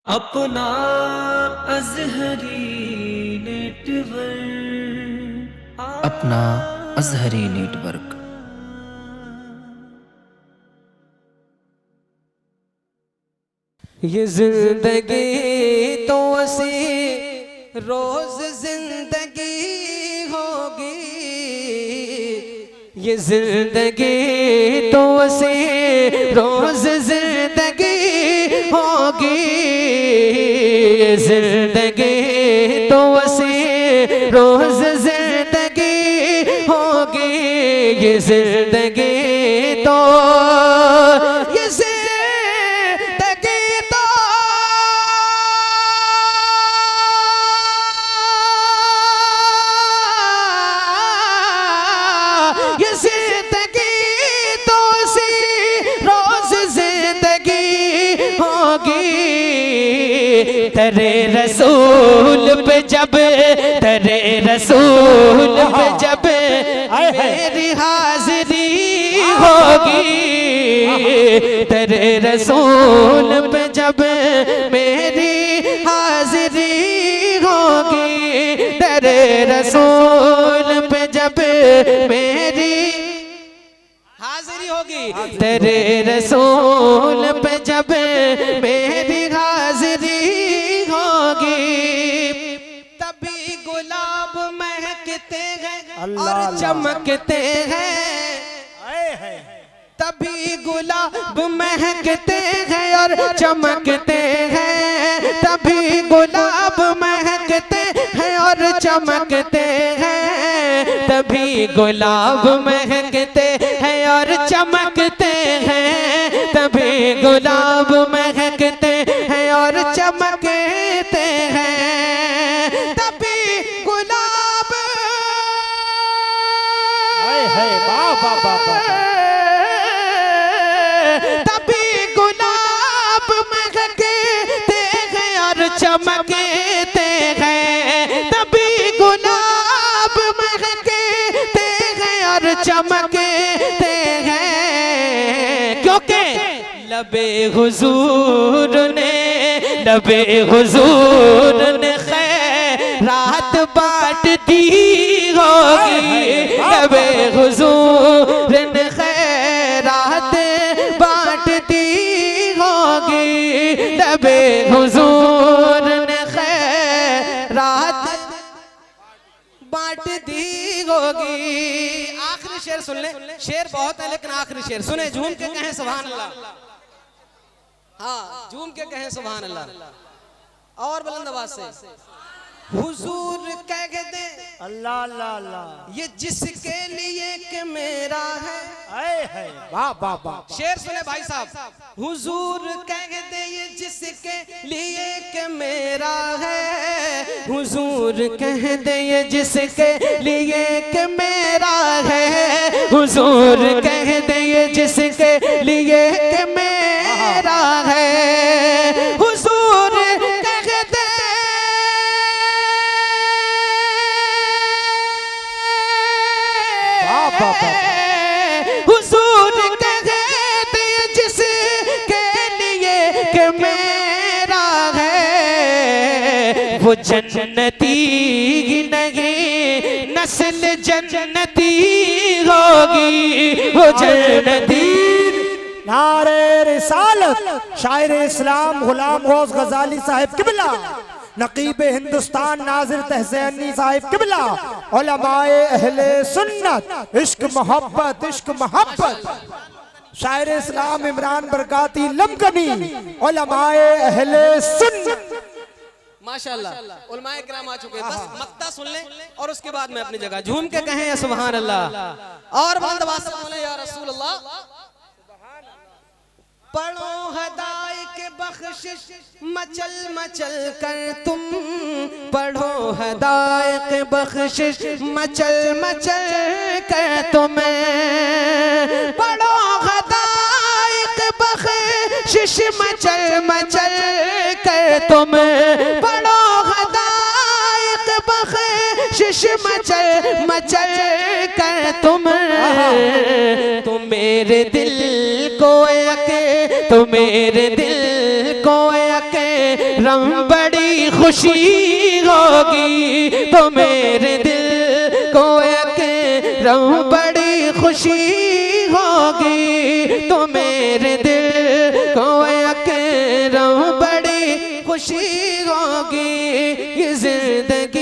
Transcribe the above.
अपना अज़हरी नेटवर्क, अपना अज़हरी नेटवर्क। ये जिंदगी तो ऐसी रोज जिंदगी होगी, ये जिंदगी तो ऐसी रोज जिंदगी होगी, ये जिंदगी तो ऐसी रोज जिंदगी होगी, ये जिंदगी तो ये तेरे रसूल पे जब, तेरे रसूल पे जब मेरी हाजिरी होगी, तेरे रसूल पे जब मेरी हाजिरी होगी, तेरे रसूल पे जब मेरी हाजिरी होगी, तेरे रसूल पे जब मेरी हाजिरी होगी, तभी गुलाब महकते हैं और चमकते हैं, तभी गुलाब महकते हैं और चमकते हैं, तभी गुलाब महकते हैं और चमकते हैं, तभी गुलाब महकते हैं और चमकते हैं, तभी गुलाब महकते हैं और चमकते हैं, तभी गुलाब तभी गुलाब महकते हैं और चमकते हैं, तभी गुलाब महकते हैं और चमकते हैं, क्योंकि लबे हुजूर ने, लबे हुजूर ने खैरात बांट दी होगी, लबे हुजूर ने खैरात बांट दी होगी, लबे हुजूर ने खैरात बांट दी होगी। आखिरी शेर सुन ले, शेर बहुत है लेकिन आखिरी शेर सुने, झूम के कहें सुभान अल्लाह, हाँ झूम के कहें सुभान अल्लाह, और बुलंद आवाज से हुजूर कह दे अल्लाह अल्लाह अल्लाह, ये जिसके लिए कि मेरा है, वाह वाह वाह, शेर सुने भाई साहब, हुजूर कह दे ये जिसके लिए कि मेरा है, हुजूर कह दे ये जिसके लिए कि मेरा है, हुजूर कह दे ये जिसके लिए कि मेरा है, हुजूर कह दे हुजूर कहते जिसके लिए कि मेरा है, वो जन्नती ही नहीं नस्ल जन्नती होगी, वो जन्नती। नारे रिसालत, शायर इस्लाम गुलाम गौस गजाली साहिब किबला, नकीब हिंदुस्तान नाजिर तहसीनी साहिब किबला, उलमाए अहले सुन्नत, इश्क मोहब्बत, इश्क मोहब्बत, शायर इस्लाम इमरान बरकाती लमकनी, उलमाए अहले सुन्नत। माशाअल्लाह उलमाए किराम आ चुके हैं, बस मक्ता सुन लें और उसके बाद में अपनी जगह झूम के कहें या सुभान अल्लाह, और बुलंद आवाज से बोलें या रसूल अल्लाह। पढ़ो हदाई के बख्शिश मचल मचल कर तुम, पढ़ो हदाई के बख्शिश मचल मचल कर तुम, पढ़ो हदाई के बख्शिश मचल मचल कर तुम, पढ़ो हदाई के बख्शिश मचल मचल कर तुम मेरे दिल को तो मेरे दिल को रम बड़ी खुशी होगी तो मेरे दिल को एक रम बड़ी खुशी होगी तो मेरे दिल को एक रम बड़ी खुशी होगी। ये जिंदगी